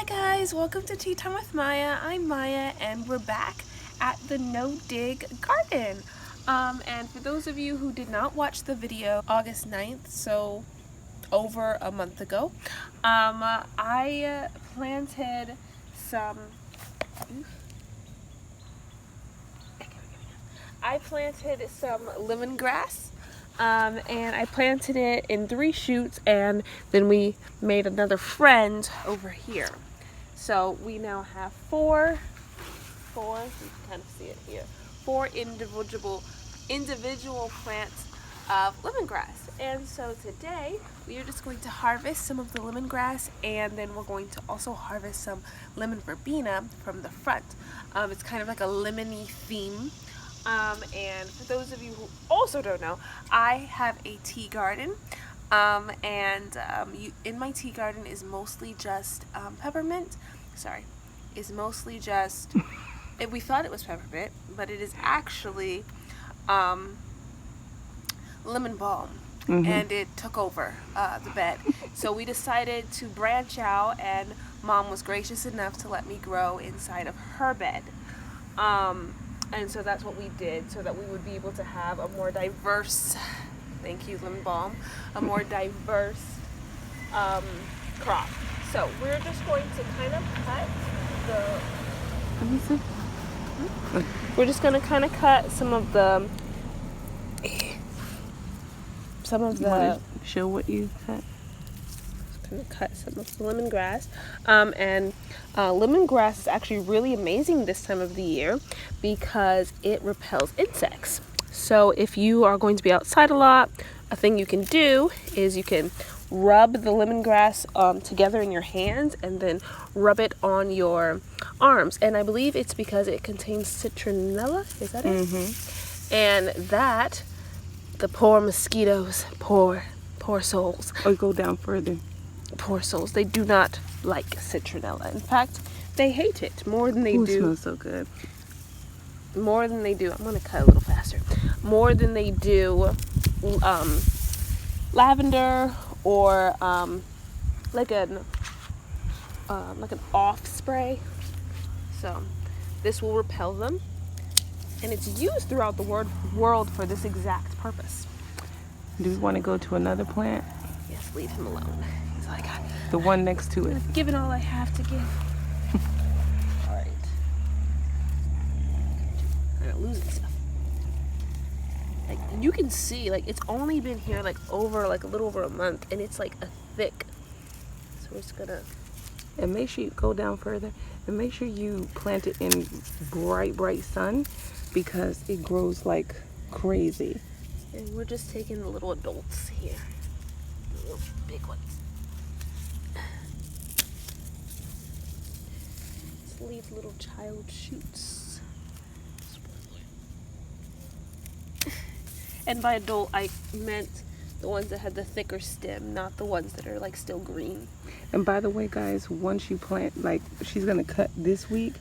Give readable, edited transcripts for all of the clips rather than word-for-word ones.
guys, welcome to Tea Time with Maya. I'm Maya and we're back at the No Dig Garden. And for those of you who did not watch the video August 9th, so over a month ago, I planted some lemongrass. And I planted it in 3 shoots, and then we made another friend over here. So we now have four, you can kind of see it here, 4 individual plants of lemongrass. And so today we are just going to harvest some of the lemongrass, and then we're going to also harvest some lemon verbena from the front. It's kind of like a lemony theme. And for those of you who also don't know, I have a tea garden, in my tea garden is mostly just peppermint. Is mostly just, we thought it was peppermint, but it is actually lemon balm. And it took over the bed. So we decided to branch out, and Mom was gracious enough to let me grow inside of her bed. And so that's what we did, so that we would be able to have a more diverse, thank you lemon balm, a more diverse crop. So we're just going to kind of cut we're just going to kind of cut some of the, show what you cut. Going to cut some of the lemongrass, and lemongrass is actually really amazing this time of the year because it repels insects. So if you are going to be outside a lot, a thing you can do is you can rub the lemongrass together in your hands and then rub it on your arms. And I believe it's because it contains citronella. Is that it? And that the poor mosquitoes, poor souls. Or go down further. Poor souls, they do not like citronella. In fact, they hate it more than they do. It smells so good. More than they do. I'm gonna cut a little faster. More than they do lavender or like an off spray. So this will repel them, and it's used throughout the world for this exact purpose. Do we want to go to another plant? Yes, leave him alone. Like, the one next to it. I've given all I have to give. All right. I'm not losing stuff. Like, you can see, like, it's only been here like a little over a month, and it's like a thick. So we're just gonna. And make sure you go down further, and make sure you plant it in bright sun, because it grows like crazy. And we're just taking the little adults here, the little big ones. Leave little child shoots. And by adult, I meant the ones that had the thicker stem, not the ones that are like still green. And by the way, guys, once you plant, like, she's gonna cut this week,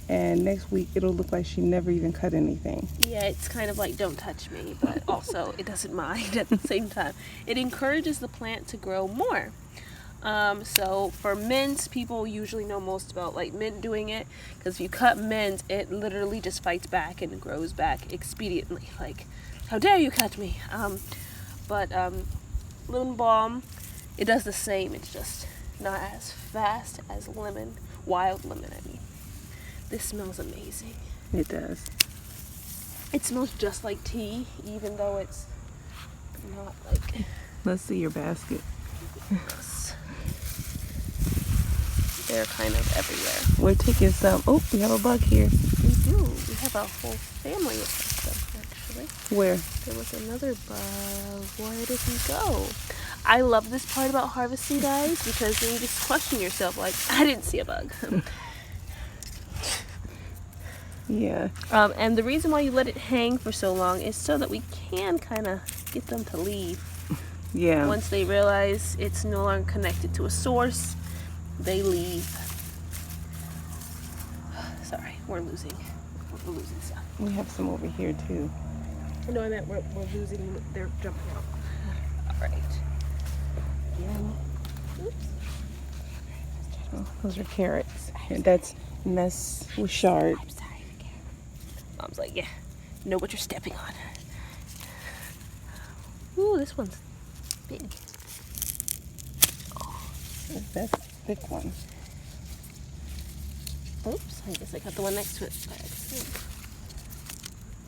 and next week it'll look like she never even cut anything. Yeah, it's kind of like don't touch me, but also it doesn't mind at the same time. It encourages the plant to grow more. So for mint, people usually know most about like mint doing it, because if you cut mint, it literally just fights back and grows back expediently. Like, how dare you cut me? But lemon balm, it does the same. It's just not as fast as wild lemon. I mean, this smells amazing. It does. It smells just like tea, even though it's not like. Let's see your basket. They're kind of everywhere. We're taking some. Oh, we have a bug here. We do. We have a whole family of them, actually. Where? There was another bug. Where did he go? I love this part about harvesting, guys, because then you just question yourself, like, I didn't see a bug. Yeah. And the reason why you let it hang for so long is so that we can kind of get them to leave. Yeah. Once they realize it's no longer connected to a source, they leave. Sorry, we're losing stuff. We have some over here too. No, I meant we're losing. They're jumping out. All right. Oops. Oh, those are carrots. And that's with shard. I'm sorry, the carrot. Mom's like, yeah, know what you're stepping on. Ooh, this one's big. That's a thick one. Oops, I guess I got the one next to it.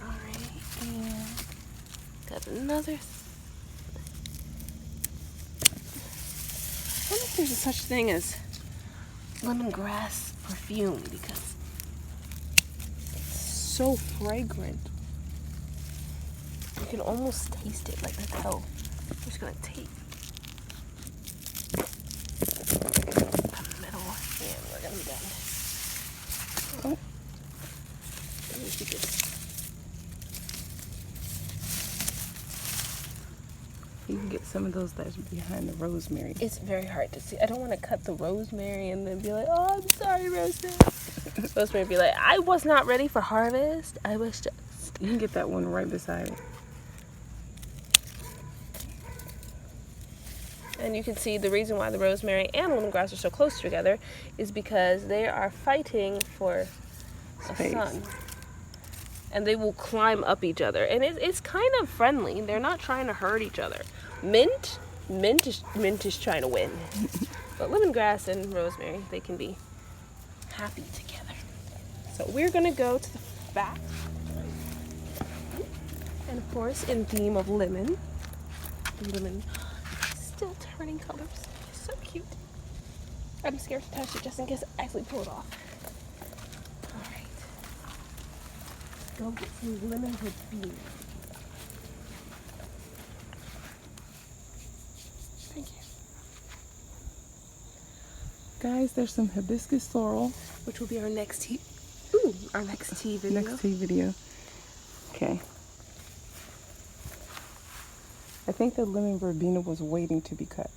Alright, and got another. I wonder if there's a such thing as lemongrass perfume because it's so fragrant. You can almost taste it. Like, that's how I'm just gonna take the middle and we're gonna be done. Oh. Let me see this. You can get some of those that's behind the rosemary. It's very hard to see. I don't want to cut the rosemary and then be like, oh, I'm sorry, rosemary. Rosemary be like, I was not ready for harvest. I was just. You can get that one right beside it. And you can see the reason why the rosemary and lemongrass are so close together is because they are fighting for a sun. And they will climb up each other. And it's kind of friendly. They're not trying to hurt each other. Mint is trying to win. But lemongrass and rosemary, they can be happy together. So we're gonna go to the back. And of course, in theme of lemon, still turning colors. So cute. I'm scared to touch it just in case I actually pull it off. Alright. Go get some lemon verbena. Thank you. Guys, there's some hibiscus sorrel. Which will be our next tea. Our next tea video. Next tea video. Okay. I think the lemon verbena was waiting to be cut.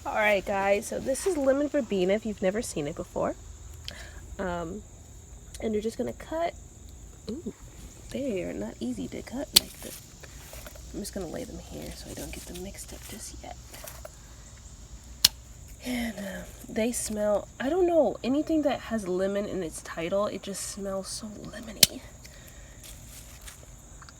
Alright guys, so this is lemon verbena if you've never seen it before. And you're just gonna cut. Ooh, they are not easy to cut like this. I'm just gonna lay them here so I don't get them mixed up just yet. And they smell, I don't know, anything that has lemon in its title, it just smells so lemony.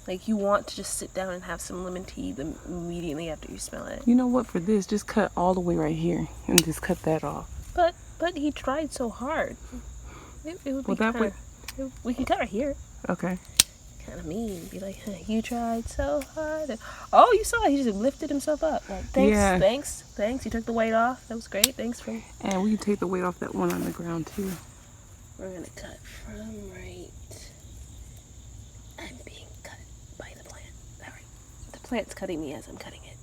Like you want to just sit down and have some lemon tea immediately after you smell it. You know what, for this, just cut all the way right here and just cut that off. But he tried so hard. It would be kind of, we can cut right here. Okay. Kind of mean. Be like, you tried so hard. And, oh, you saw it. He just lifted himself up. Like, thanks. You took the weight off. That was great. Thanks for. And we can take the weight off that one on the ground too. We're gonna cut from right. I'm being cut by the plant. All right. The plant's cutting me as I'm cutting it.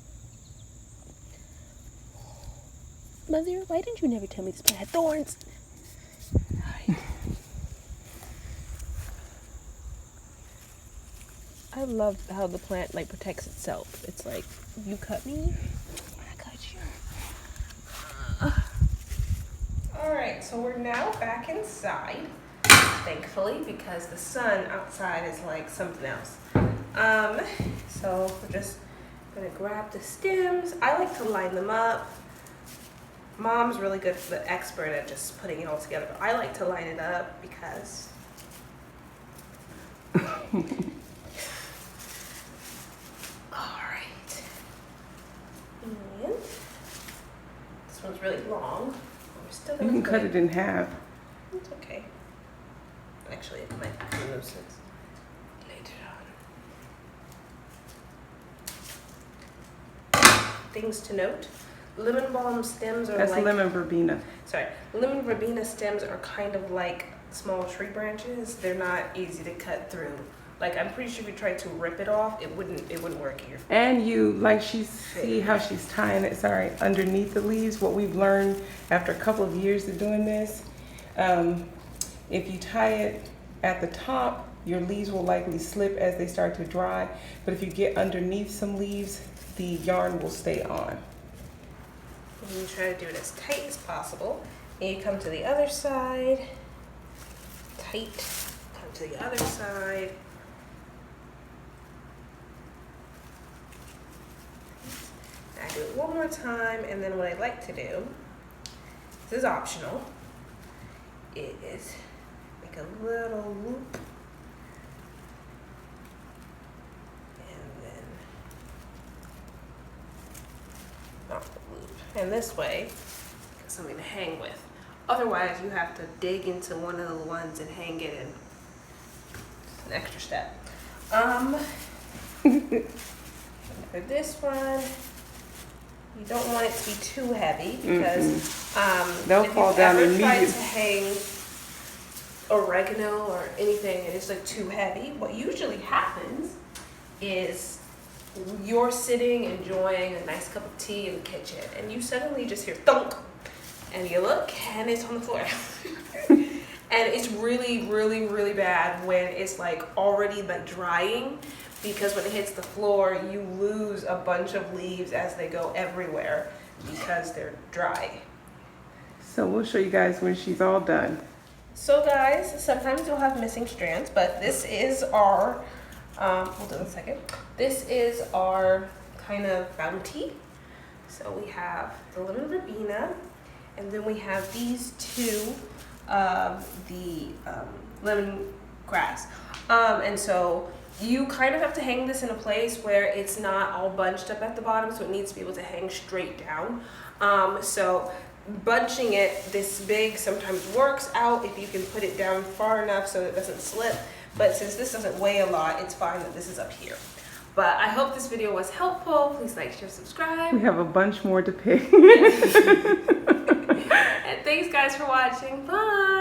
Mother, why didn't you never tell me this plant had thorns? All right. I love how the plant like protects itself. It's like, you cut me, I cut you. Alright, so we're now back inside, thankfully, because the sun outside is like something else. So we're just gonna grab the stems. I like to line them up. Mom's really good, the expert at just putting it all together. But I like to line it up because this one's really long. We're still gonna you can cut it in half. It's okay. Actually, it might make no sense later on. Things to note. Lemon balm stems are That's like... lemon verbena. Sorry. Lemon verbena stems are kind of like small tree branches. They're not easy to cut through. Like, I'm pretty sure if you tried to rip it off, it wouldn't work here. And you, like see how she's tying it, underneath the leaves. What we've learned after a couple of years of doing this, if you tie it at the top, your leaves will likely slip as they start to dry. But if you get underneath some leaves, the yarn will stay on. And you try to do it as tight as possible. And you come to the other side, tight, come to the other side. I do it one more time, and then what I like to do, this is optional, is make a little loop. And then not the loop. And this way, got something to hang with. Otherwise, you have to dig into one of the ones and hang it in. It's an extra step. For this one, you don't want it to be too heavy because they'll fall down immediately. If you ever immediately. tried to hang oregano or anything and it's like too heavy, what usually happens is you're sitting enjoying a nice cup of tea in the kitchen and you suddenly just hear thunk and you look and it's on the floor. And it's really, really, really bad when it's like already like drying, because when it hits the floor, you lose a bunch of leaves as they go everywhere because they're dry. So we'll show you guys when she's all done. So guys, sometimes you'll have missing strands, but this is our, hold on a second. This is our kind of bounty. So we have the little Verbena, and then we have these two of the lemongrass. And so you kind of have to hang this in a place where it's not all bunched up at the bottom, so it needs to be able to hang straight down. So bunching it this big sometimes works out if you can put it down far enough so it doesn't slip. But since this doesn't weigh a lot, it's fine that this is up here. But I hope this video was helpful. Please like, share, subscribe. We have a bunch more to pick. And thanks guys for watching. Bye.